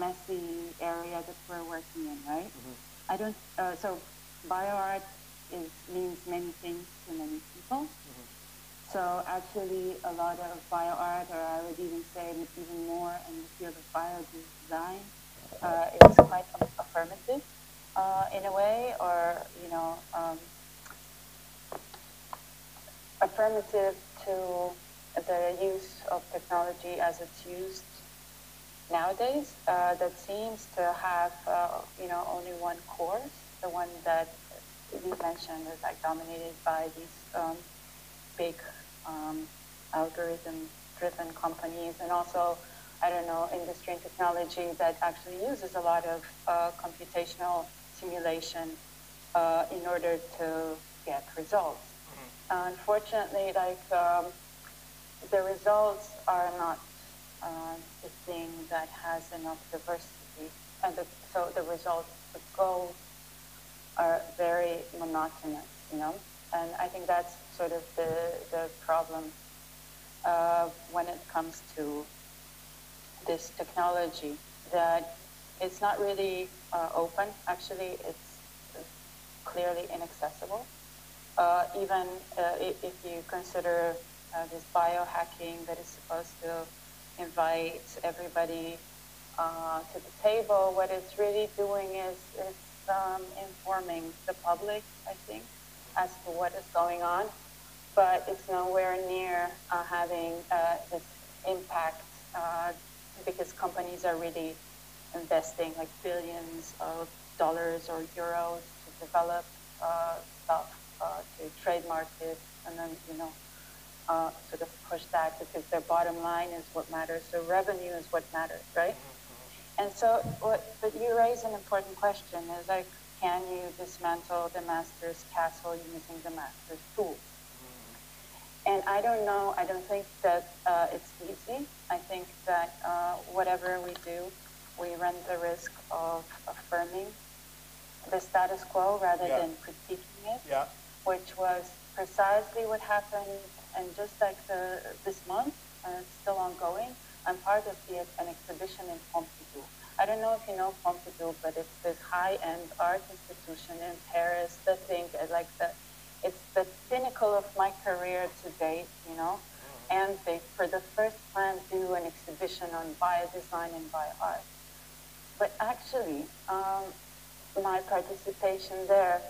messy area that we're working in, right? I don't, so bioart means many things to many people. So actually a lot of bioart, or I would even say even more in the field of biodesign, is quite affirmative in a way, or, you know, affirmative to the use of technology as it's used nowadays, that seems to have, you know, only one course, the one that you mentioned is like dominated by these big algorithm-driven companies, and also, I don't know, industry and technology that actually uses a lot of computational simulation in order to get results. Unfortunately, like the results are not the thing that has enough diversity, and so the results, the goals are very monotonous, you know. And I think that's sort of the problem when it comes to this technology, that it's not really open. Actually, it's clearly inaccessible. Even if you consider this biohacking that is supposed to invite everybody to the table, what it's really doing is it's informing the public, I think, as to what is going on, but it's nowhere near having this impact because companies are really investing like billions of dollars or euros to develop stuff, to trademark it, and then, you know, sort of push that because their bottom line is what matters. So revenue is what matters, right? And so, but you raise an important question: is like, can you dismantle the master's castle using the master's tools? And I don't know. I don't think that it's easy. I think that whatever we do, we run the risk of affirming the status quo rather than critiquing it, which was precisely what happened. And just like this month, it's still ongoing. I'm part of an exhibition in Pompidou. I don't know if you know Pompidou, but it's this high-end art institution in Paris that it's the pinnacle of my career to date, you know. And they, for the first time, do an exhibition on biodesign and bioart. But actually, my participation there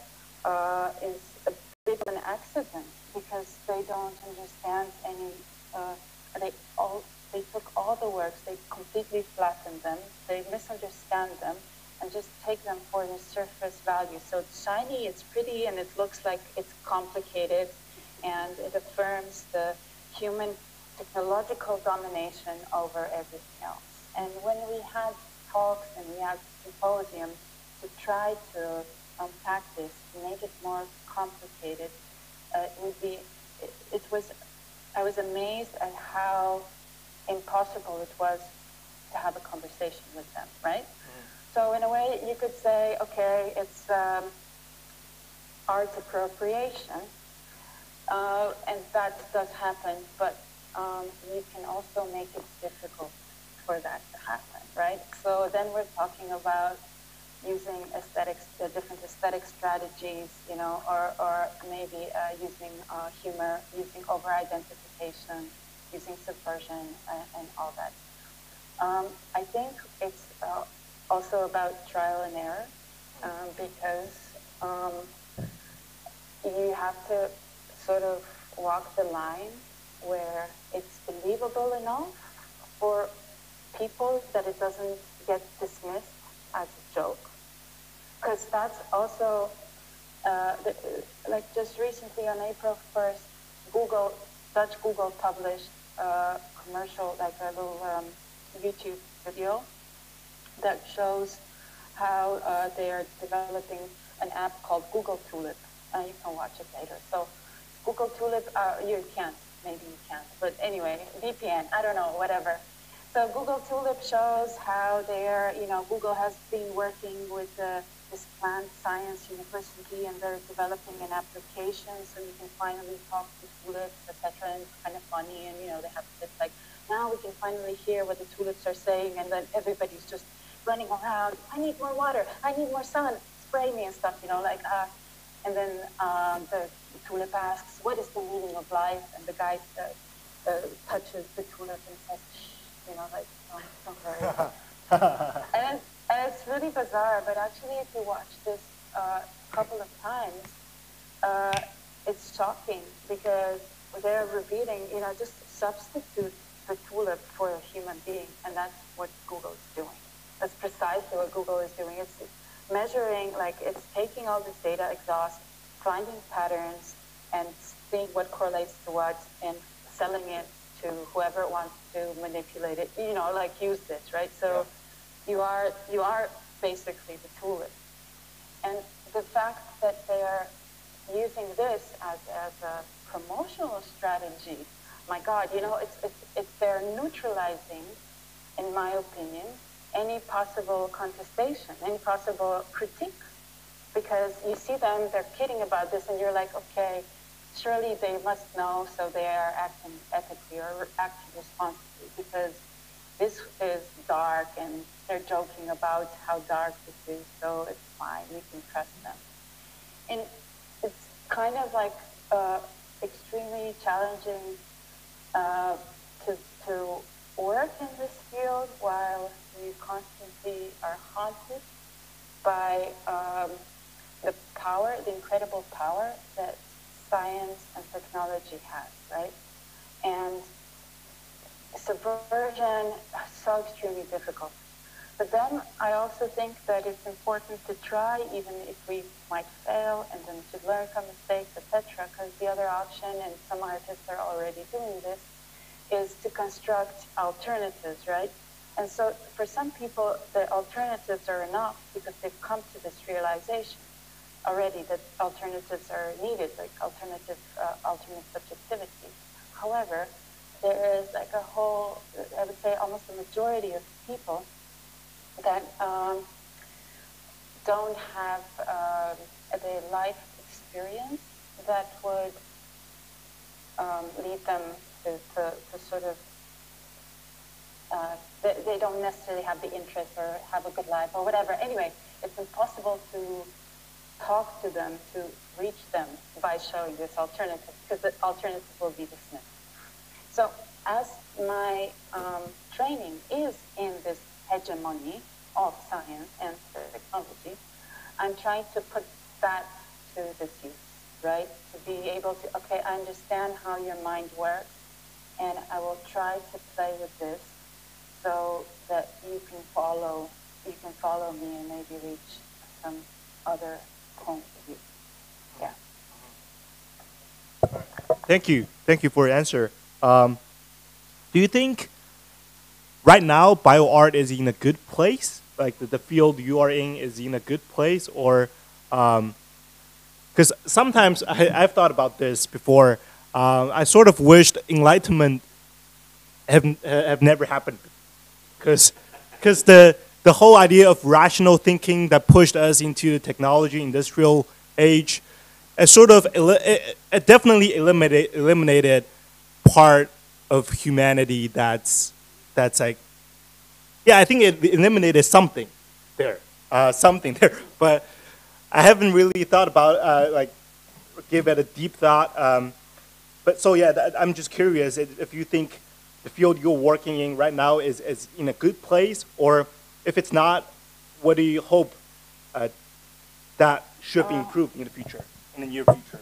is a bit of an accident because they don't understand any. They took all the works, they completely flattened them, they misunderstand them, and just take them for the surface value. So it's shiny, it's pretty, and it looks like it's complicated, and it affirms the human technological domination over everything else. And when we had talks and we had symposiums to try to unpack this, to make it more complicated, I was amazed at how impossible it was to have a conversation with them, right? So in a way, you could say, okay, it's art appropriation, and that does happen, but you can also make it difficult for that to happen, right? So then we're talking about using aesthetics, different aesthetic strategies, you know, or maybe using humor, using over-identification, using subversion, and all that. I think it's also about trial and error, because you have to sort of walk the line where it's believable enough for people that it doesn't get dismissed as a joke. Because that's also, like just recently on April 1st, Dutch Google published a commercial, like a little YouTube video that shows how they are developing an app called Google Tulip. You can watch it later. So Google Tulip, you can't, maybe you can't, but anyway, VPN, I don't know, whatever. So Google Tulip shows how they're, you know, Google has been working with this plant science university, and they're developing an application so you can finally talk to tulips, etc. And it's kind of funny, and you know, they have this like, now we can finally hear what the tulips are saying, and then everybody's just running around. I need more water. I need more sun. Spray me and stuff, like, and then the tulip asks, what is the meaning of life? And the guy touches the tulip and says, like, don't worry. and it's really bizarre, but actually if you watch this a couple of times, it's shocking because they're revealing, just substitute the tulip for a human being, and that's what Google is doing. That's precisely what Google is doing. It's measuring, like, it's taking all this data exhaust, finding patterns, and seeing what correlates to what, and selling it to whoever wants to manipulate it, like use this, right? So yeah. you are basically the tulip. And the fact that they are using this as a promotional strategy, my God, they're neutralizing, in my opinion, any possible contestation, any possible critique, because you see them, they're kidding about this, and you're like, okay, surely they must know, so they are acting ethically or acting responsibly, because this is dark, and they're joking about how dark this is, so it's fine, we can trust them. And it's kind of like extremely challenging to work in this field while you constantly are haunted by the power, the incredible power that science and technology has, right? And subversion is so extremely difficult. But then I also think that it's important to try, even if we might fail, and then to learn from mistakes, etc. Because the other option, and some artists are already doing this, is to construct alternatives, right? And so for some people, the alternatives are enough because they've come to this realization already that alternatives are needed, like alternate subjectivity. However, there is like a whole, I would say almost a majority of people that don't have the life experience that would lead them to sort of, they don't necessarily have the interest or have a good life or whatever. Anyway, it's impossible to talk to them, to reach them by showing this alternative, because the alternative will be dismissed. So as my training is in this hegemony of science and technology, I'm trying to put that to this use, right? To be able to, okay, I understand how your mind works, and I will try to play with this so that you can follow me and maybe reach some other point of view. Yeah. Thank you for your answer. Do you think right now bioart is in a good place? Like the field you are in is in a good place, or because sometimes I've thought about this before. I sort of wished enlightenment have never happened, because the whole idea of rational thinking that pushed us into the technology industrial age, it sort of it definitely eliminated part of humanity that's like, yeah, I think it eliminated something there, but I haven't really thought about like give it a deep thought. But so yeah, I'm just curious if you think the field you're working in right now is in a good place, or if it's not, what do you hope that should be improved in the future, in the near future?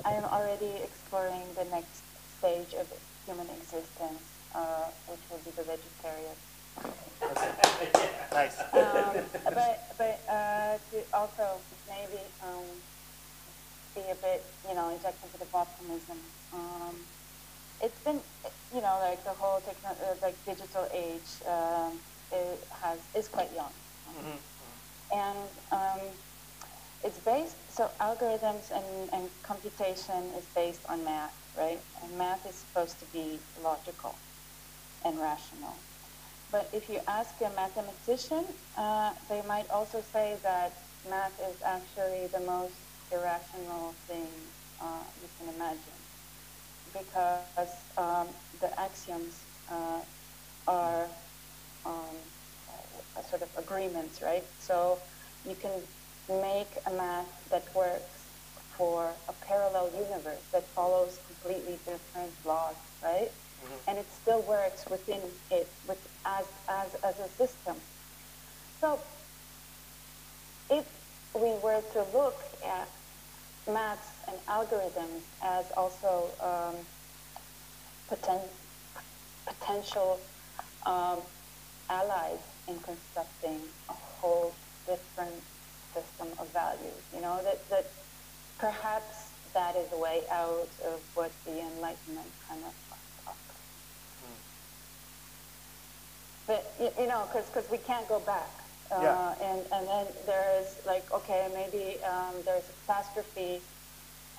I am already exploring the next stage of human existence, which will be the vegetarian. Nice. But to also maybe be a bit, inject a bit of optimism. It's been, like the whole digital age is quite young, and it's based. So algorithms and computation is based on math, right? And math is supposed to be logical and rational. But if you ask a mathematician, they might also say that math is actually the most irrational thing you can imagine, because the axioms are agreements, right? So you can make a math that works for a parallel universe that follows completely different laws, right? And it still works within it as a system. So if we were to look at maths and algorithms as also potential allies in constructing a whole different system of values, that perhaps that is a way out of what the Enlightenment kind of talks. But, because we can't go back. And then there's like, okay, maybe there's a catastrophe,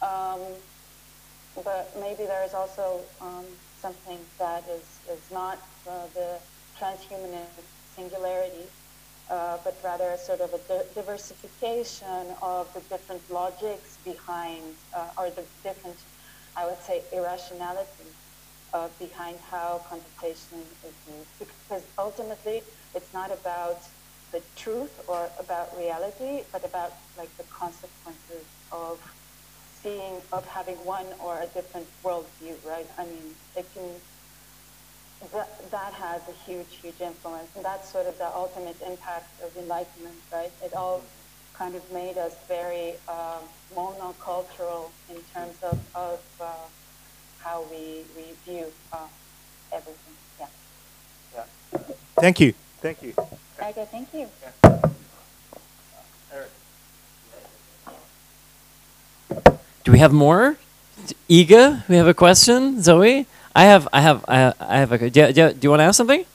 but maybe there's also something that is not the transhumanist singularity, but rather sort of a diversification of the different logics behind, or the different, I would say, irrationality behind how computation is used. Because ultimately, it's not about the truth or about reality, but about like the consequences of having one or a different worldview, right? I mean, that has a huge influence, and that's sort of the ultimate impact of Enlightenment, right? It all kind of made us very monocultural in terms of how we view everything. Yeah. Thank you. Okay, thank you. Eric. Do we have more? Iga, we have a question. Zoe, I have a. Do you want to ask something?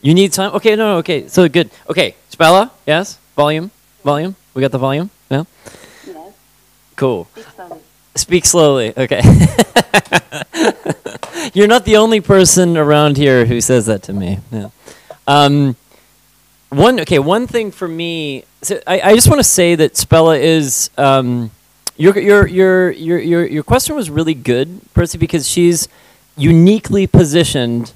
You need time. Okay, no, okay. So good. Okay, Spella, yes. Volume. We got the volume. Yeah. Yes. Cool. Speak slowly. Speak slowly. Okay. You're not the only person around here who says that to me. Yeah. One thing for me. So I just want to say that Spella is your question was really good, Percy, because she's uniquely positioned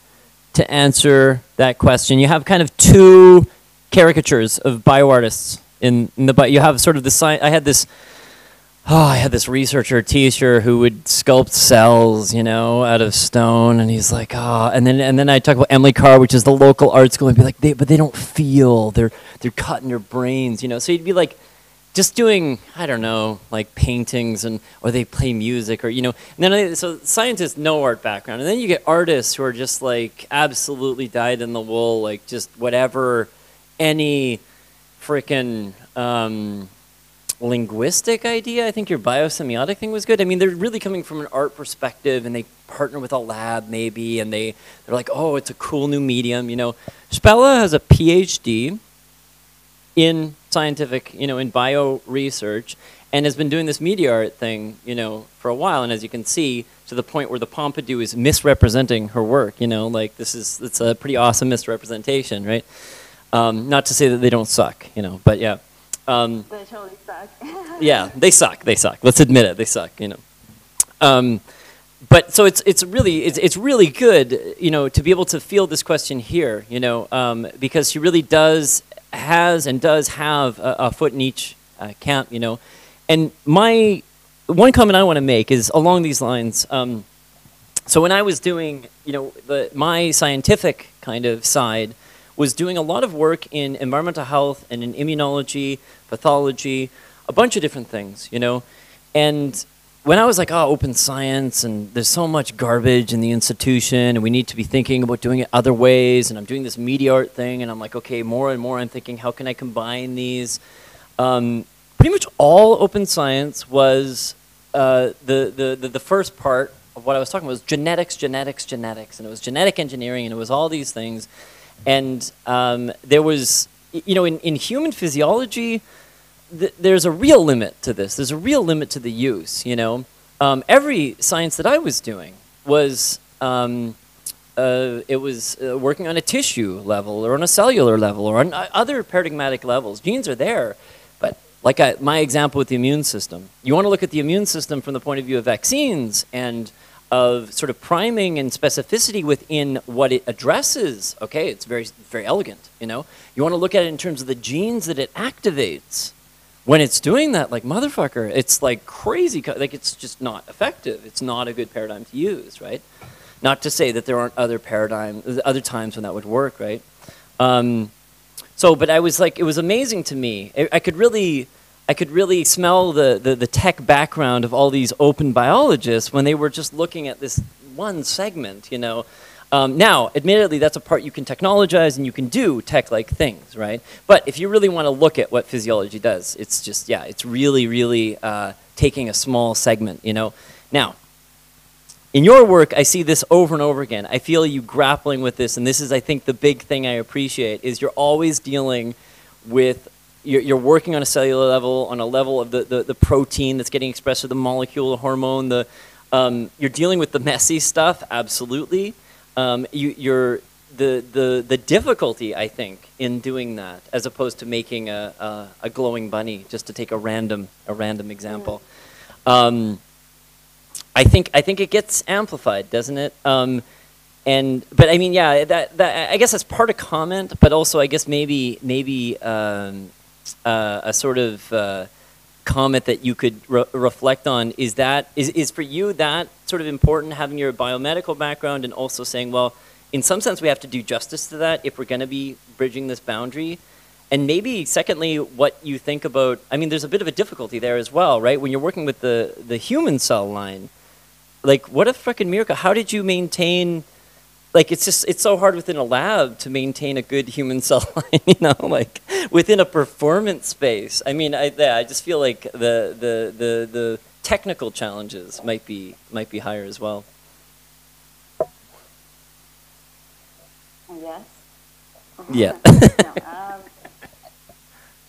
to answer that question. You have kind of two caricatures of bioartists in the you have sort of the science. I had this researcher, teacher, who would sculpt cells, out of stone, and he's like, and then I talk about Emily Carr, which is the local art school, and be like, but they don't feel, they're cut in their brains, So you'd be like, just doing, I don't know, like paintings or they play music, or and then so scientists, no art background, and then you get artists who are just like absolutely dyed in the wool, like just whatever, any freaking linguistic idea. I think your biosemiotic thing was good. I mean, they're really coming from an art perspective, and they partner with a lab maybe, and they're like, oh, it's a cool new medium. Spella has a PhD in scientific, in bio research, and has been doing this media art thing, for a while. And as you can see, to the point where the Pompidou is misrepresenting her work. It's a pretty awesome misrepresentation, right? Not to say that they don't suck, but yeah. They totally suck. Yeah, they suck. Let's admit it. They suck. But so it's really good, to be able to field this question here, because she really does have a foot in each camp, And my one comment I want to make is along these lines. So when I was doing, my scientific kind of side was doing a lot of work in environmental health and in immunology, pathology, a bunch of different things, And when I was like, open science, and there's so much garbage in the institution, and we need to be thinking about doing it other ways, and I'm doing this media art thing, and I'm like, okay, more and more I'm thinking, how can I combine these? Pretty much all open science was the first part of what I was talking about was genetics, and it was genetic engineering, and it was all these things. And there was, in human physiology, there's a real limit to this. There's a real limit to the use, Every science that I was doing was, working on a tissue level or on a cellular level or on other paradigmatic levels. Genes are there, but like my example with the immune system, you want to look at the immune system from the point of view of vaccines and of sort of priming and specificity within what it addresses. Okay, it's very elegant. You know, you want to look at it in terms of the genes that it activates. When it's doing that, like motherfucker, it's like crazy. Like it's just not effective. It's not a good paradigm to use, right? Not to say that there aren't other times when that would work, right? But I was like, it was amazing to me. I could really smell the tech background of all these open biologists when they were just looking at this one segment, you know. Now, admittedly, that's a part you can technologize and you can do tech-like things, right? But if you really want to look at what physiology does, it's just, yeah, it's really taking a small segment, you know. Now, in your work, I see this over and over again. I feel you grappling with this, and this is, I think, the big thing I appreciate, is you're always dealing with, you're working on a cellular level, on a level of the protein that's getting expressed through the molecule, the hormone, you're dealing with the messy stuff, absolutely. The difficulty, I think, in doing that, as opposed to making a glowing bunny, just to take a random example. I think it gets amplified, doesn't it? But I mean, yeah, that I guess that's part of comment, but also I guess maybe a sort of comment that you could reflect on is for you that sort of important, having your biomedical background and also saying, well, in some sense we have to do justice to that if we're going to be bridging this boundary. And maybe secondly, what you think about, I mean, there's a bit of a difficulty there as well, right? When you're working with the human cell line, like what a freaking miracle. How did you maintain, like it's so hard within a lab to maintain a good human cell line, you know, like within a performance space. I mean, I just feel like the technical challenges might be higher as well. Yes. Yeah. No,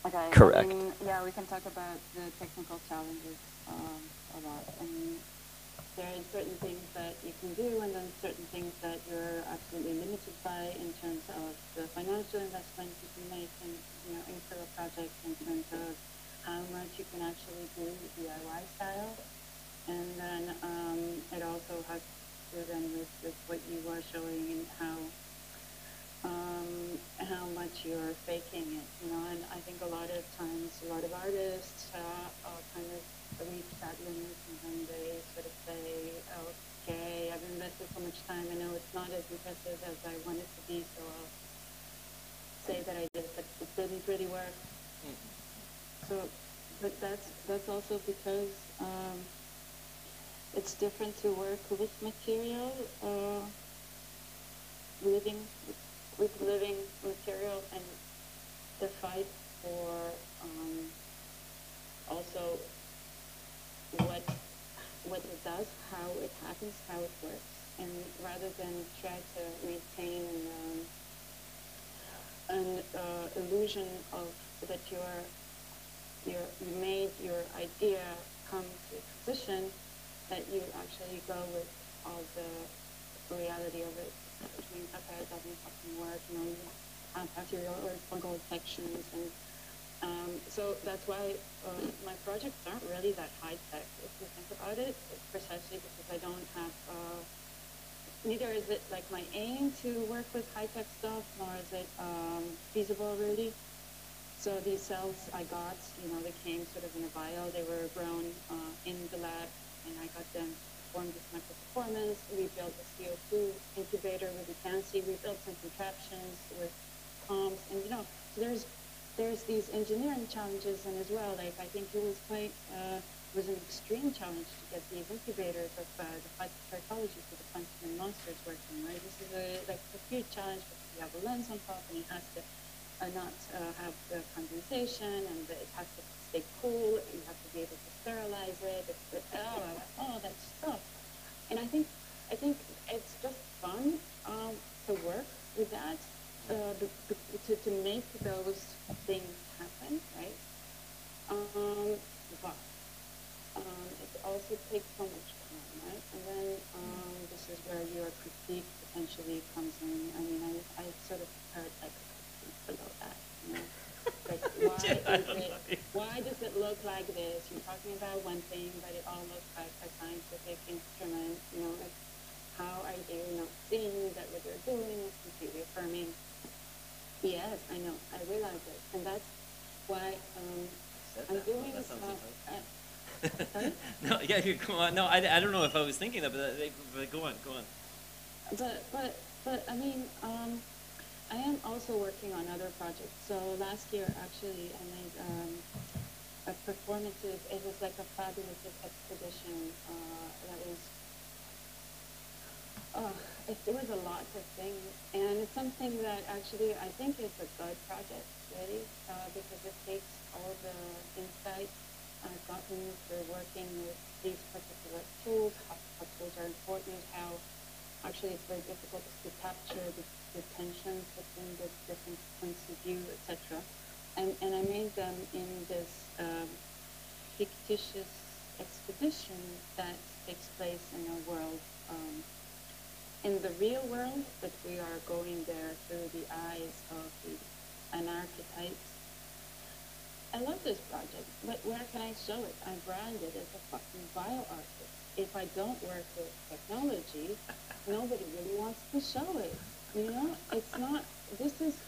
okay. Correct. I mean, yeah, we can talk about the technical challenges a lot. I mean, there are certain things that you can do, and then certain things that you're absolutely limited by in terms of the financial investment you can make in, you know, into a project, in terms of how much you can actually do DIY style, and then it also has to do then with what you were showing and how much you're faking it, you know. And I think a lot of times, a lot of artists kind of reach that limit, and then they sort of say, okay, I've invested so much time, I know it's not as impressive as I want it to be, so I'll say that I did, but it didn't really work. So, but that's also because it's different to work with material, living material, and the fight for also what it does, how it happens, how it works, and rather than try to maintain an illusion of that you made your idea come to fruition, that you actually go with all the reality of it, which means, okay, it doesn't fucking work, you know, you have bacterial or fungal infections, and so that's why my projects aren't really that high-tech, if you think about it, precisely because I don't have, neither is it like my aim to work with high-tech stuff, nor is it feasible, really. So these cells I got, you know, they came sort of in a vial, they were grown in the lab, and I got them to form this microperformance. We built a CO2 incubator with the fancy, we built some contraptions with pumps, and, you know, so there's these engineering challenges, and as well, like, I think it was quite, was an extreme challenge to get these incubators of the phytopathology for the Huntsman monsters working, right? This is a huge challenge because you have a lens on top, and it has to not have the condensation, and it has to stay cool, and you have to be able to sterilize it, all that stuff. And I think it's just fun to work with that, to make those things happen, right? But it also takes so much time, right? And then this is where your critique potentially comes in. I mean, I sort of heard like a critique below that, you know? Like, why why does it look like this? You're talking about one thing, but it all looks like a scientific instrument. You know, like, how are you not seeing that what you're doing is completely affirming? Yes, I know. I realize it, and that's why I'm doing. Sorry? No, yeah, you go on. No, I don't know if I was thinking that, but go on, go on. But I mean, I am also working on other projects. So last year, actually, I made a performative. It was like a fabulous expedition that was. There was a lot of things, and it's something that actually I think is a good project, really, because it takes all the insights I've gotten through working with these particular tools, how tools are important, how actually it's very difficult to capture the tensions between the different points of view, etc. And I made them in this fictitious expedition that takes place in a world, in the real world, but we are going there through the eyes of an archetype. I love this project, but where can I show it? I'm branded as a fucking bioartist. If I don't work with technology, nobody really wants to show it. You know, it's not,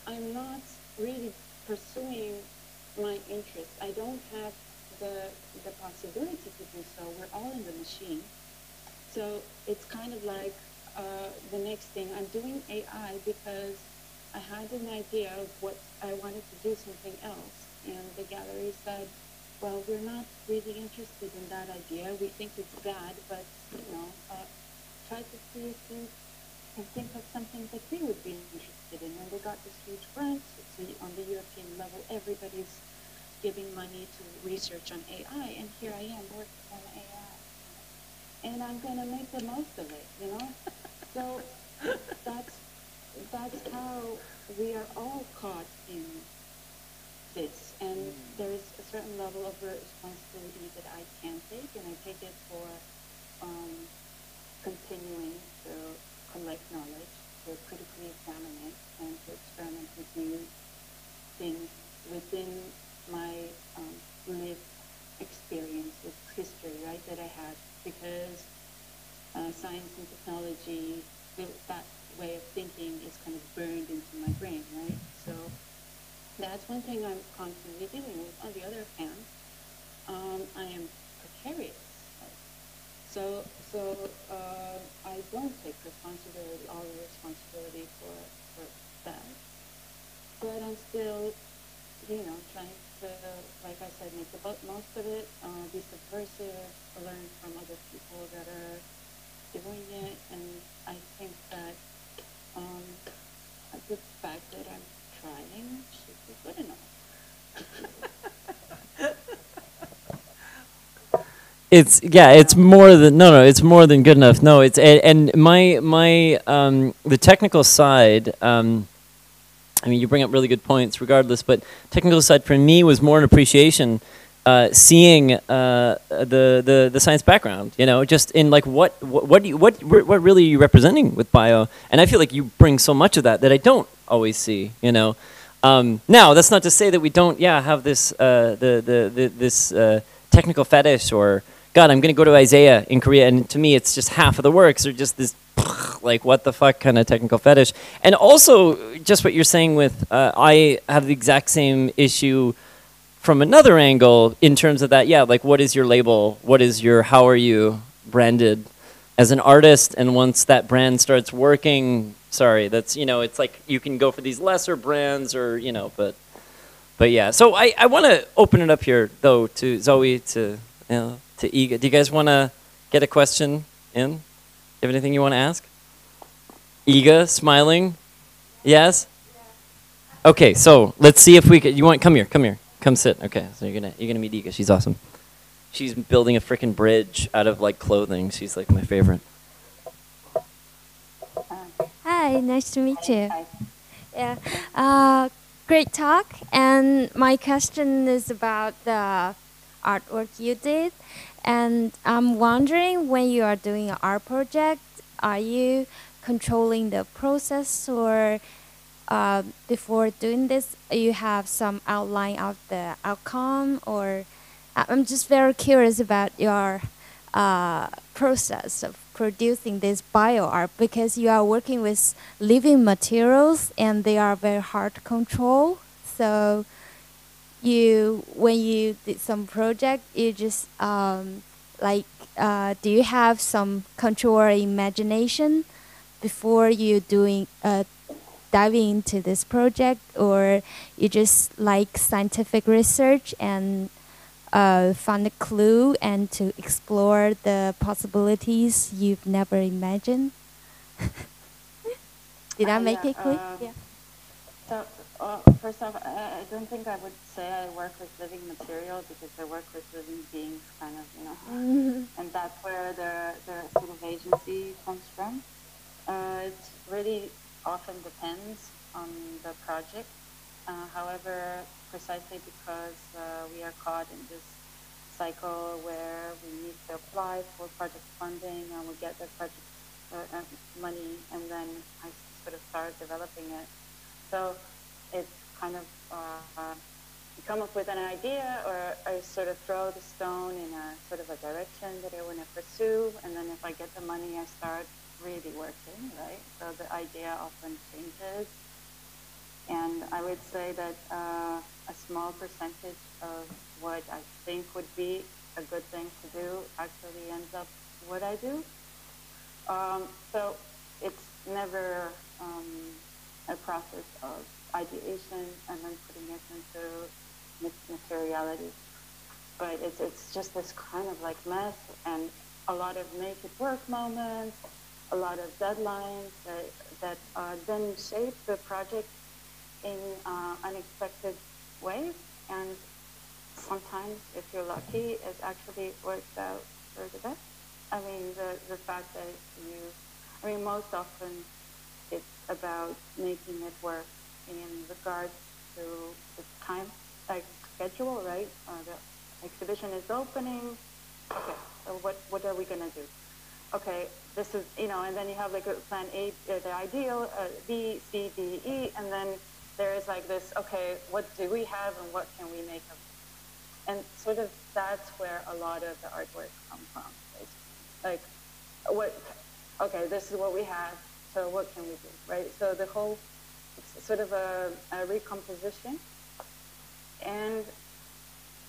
I'm not really pursuing my interest. I don't have the possibility to do so. We're all in the machine. So it's kind of like the next thing. I'm doing AI because I had an idea of what I wanted to do something else. And the gallery said, well, we're not really interested in that idea. We think it's bad, but, you know, try to see if you can think of something that we would be interested in. And they got this huge grant. It's on the European level. Everybody's giving money to research on AI. And here I am working on AI. And I'm going to make the most of it, you know? So that's how we are all caught in this. And there's a certain level of responsibility that I can take, and I take it for continuing to collect knowledge, to critically examine it, and to experiment with new things within my lived experience with history, right, that I had, because science and technology, that way of thinking is kind of burned into my brain, right? So that's one thing I'm constantly dealing with. On the other hand, I am precarious. So I don't take all the responsibility for that. But I'm still, you know, trying to, like I said, make the most of it, be subversive, learn from other people that are doing it, and I think that the fact that I'm trying should be good enough. It's more than it's more than good enough. No, it's and my the technical side. I mean, you bring up really good points, regardless. But technical side for me was more an appreciation, seeing the science background. You know, just in like what really are you representing with bio? And I feel like you bring so much of that I don't always see. You know, now that's not to say that we don't have this this technical fetish or God, I'm going to go to Isaiah in Korea, and to me, it's just half of the works are just this, like, what the fuck kind of technical fetish. And also, just what you're saying with, I have the exact same issue from another angle in terms of that, like, what is your label? How are you branded as an artist? And once that brand starts working, sorry, that's, it's like you can go for these lesser brands or, but yeah. So I want to open it up here, though, to Zoe, to Iga. Do you guys want to get a question in? You have anything you want to ask? Iga, smiling? Yes? Okay, so let's see if we can. You want come here. Come sit. Okay, so you're gonna meet Iga. She's awesome. She's building a freaking bridge out of like clothing. She's like my favorite. Hi, nice to meet you. Yeah, great talk. And my question is about the artwork you did. And I'm wondering, when you are doing an art project, are you controlling the process, or before doing this, you have some outline of the outcome, or I'm just very curious about your process of producing this bio art, because you are working with living materials and they are very hard to control. So when you did some project, you just do you have some control or imagination before you doing diving into this project, or you just like scientific research and find a clue and to explore the possibilities you've never imagined? Did I make it clear? Yeah. So, first off, I don't think I would say I work with living material, because I work with living beings, kind of, you know, and that's where the sort of agency comes from. It really often depends on the project. However, precisely because we are caught in this cycle where we need to apply for project funding and we get the project money, and then I sort of start developing it. So it's kind of you come up with an idea, or I sort of throw the stone in a sort of a direction that I want to pursue, and then if I get the money, I start really working, right? So the idea often changes, and I would say that a small percentage of what I think would be a good thing to do actually ends up what I do. So it's never a process of ideation and then putting it into materiality. But it's just this kind of like mess, and a lot of make it work moments, a lot of deadlines that then shape the project in unexpected ways. And sometimes, if you're lucky, it actually works out for the best. I mean, the fact that most often it's about making it work in regards to the time, like schedule, right? The exhibition is opening. Okay, so what are we gonna do? Okay, this is, and then you have like a plan A, the ideal, B, C, D, E, and then there is like this, okay, what do we have and what can we make of it? And sort of that's where a lot of the artwork comes from, basically. Like, okay, this is what we have, so what can we do, right? So the whole, it's sort of a recomposition. And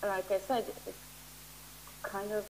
like I said, it's kind of